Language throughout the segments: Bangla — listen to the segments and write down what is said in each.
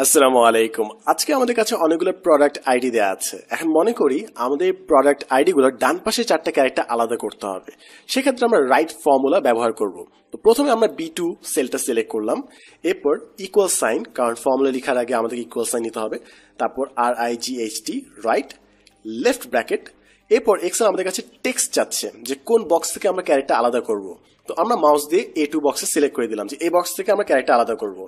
আসসালামু আলাইকুম। আজকে আমাদের কাছে অনেকগুলো প্রোডাক্ট আইডি দেওয়া আছে। এখন মনে করি আমাদের প্রোডাক্ট আইডি গুলো ডান পাশে চারটা ক্যারেক্টার আলাদা করতে হবে। সেক্ষেত্রে আমরা রাইট ফর্মুলা ব্যবহার করব। তো প্রথমে আমরা B2 সেলটা সিলেক্ট করলাম, এরপর ইকুয়াল সাইন, কারণ ফর্মুলা লেখার আগে আমাদের ইকুয়াল সাইন নিতে হবে, তারপর RIGHT রাইট, লেফট ব্র্যাকেট। এরপর এক্সেল আমাদের কাছে টেক্সট চাচ্ছে যে কোন বক্স থেকে আমরা ক্যারেক্টার আলাদা করব। তো আমরা মাউস দিয়ে A2 বক্সে সিলেক্ট করে দিলাম যে এই বক্স থেকে আমরা ক্যারেক্টার আলাদা করব।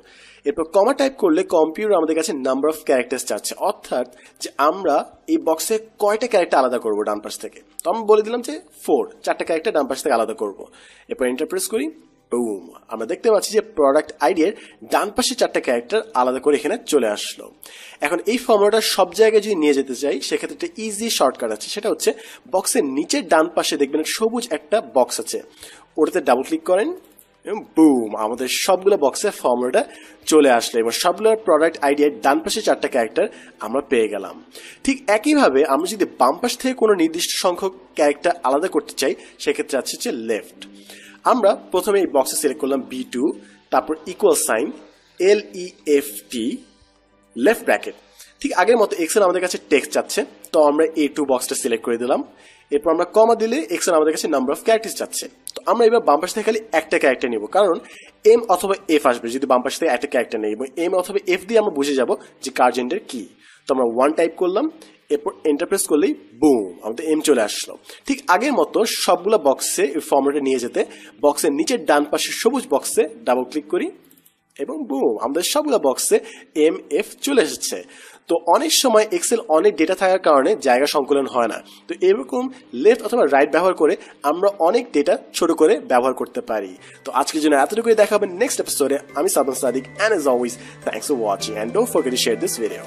এরপর কমা টাইপ করলে কম্পিউটার আমাদের কাছে নাম্বার অফ ক্যারেক্টার চাচ্ছে, অর্থাৎ যে আমরা এই বক্সে কয়টা ক্যারেক্টার আলাদা করব ডান পাশ থেকে। তো আমি বলে দিলাম যে 4, চারটা ক্যারেক্টার ডান পাশ থেকে আলাদা করব। এরপর এন্টার প্রেস করি, বুম, আমরা দেখতে পাচ্ছি যে প্রোডাক্ট আইডি এর ডান পাশে চারটা ক্যারেক্টার আলাদা করে এখানে চলে আসলো। এখন এই ফর্মুলাটা সব জায়গায় যদি নিয়ে যেতে চাই সেক্ষেত্রে একটা ইজি শর্টকাট আছে, সেটা হচ্ছে বক্সের নিচের ডান পাশে দেখবেন সবুজ একটা বক্স আছে, ওটাতে ডাবল ক্লিক করেন, বুম, আমাদের সবগুলো বক্সে ফর্মুলাটা চলে আসলো এবং সবগুলো প্রোডাক্ট আইডি এর ডান পাশে চারটা ক্যারেক্টার আমরা পেয়ে গেলাম। ঠিক একইভাবে আমরা যদি বাম পাশ থেকে কোনো নির্দিষ্ট সংখ্যক ক্যারেক্টার আলাদা করতে চাই সেক্ষেত্রে আছে হচ্ছে লেফট। আমরা প্রথমে এই বক্সে সিলেক্ট করলাম B2, তারপর equal sign LEFT left bracket. ঠিক আগের মতো এক্সেল আমাদের কাছে টেক্সট চাচ্ছে, তো আমরা A2 বক্সটা সিলেক্ট করে দিলাম। এরপর আমরা কমা দিলে এক্সেল আমাদের কাছে নাম্বার অফ ক্যারেক্টার চাচ্ছে, তো আমরা এবার বাম পাশ থেকে খালি একটা ক্যারেক্টার নিব, কারণ M অথবা F আসবে যদি বাম পাশ থেকে একটা ক্যারেক্টার নেই, এবং M অথবা F দিয়ে আমরা বুঝে যাব যে কার জেন্ডার কি। তো আমরা 1 টাইপ করলাম, এরপর এন্টার প্রেস করলেই বুম, আমাদের M চলে আসলো। ঠিক আগের মতো সবগুলো বক্সে এই ফর্মুলাটা নিয়ে যেতে বক্সের নিচের ডান পাশে সবুজ বক্সে ডাবল ক্লিক করি এবং বুম, আমাদের সবগুলো বক্সে MF চলে এসেছে। তো অনেক সময় এক্সেল অনেক ডেটা থাকার কারণে জায়গা সংকলন হয় না, তো এরকম লেফট অথবা রাইট ব্যবহার করে আমরা অনেক ডেটা ছোট করে ব্যবহার করতে পারি। তো আজকের জন্য এতটুকুই, দেখা হবে নেক্সট এপিসোডে। আমি Sadman Sadiq, and as always, thanks for watching and don't forget to share this video.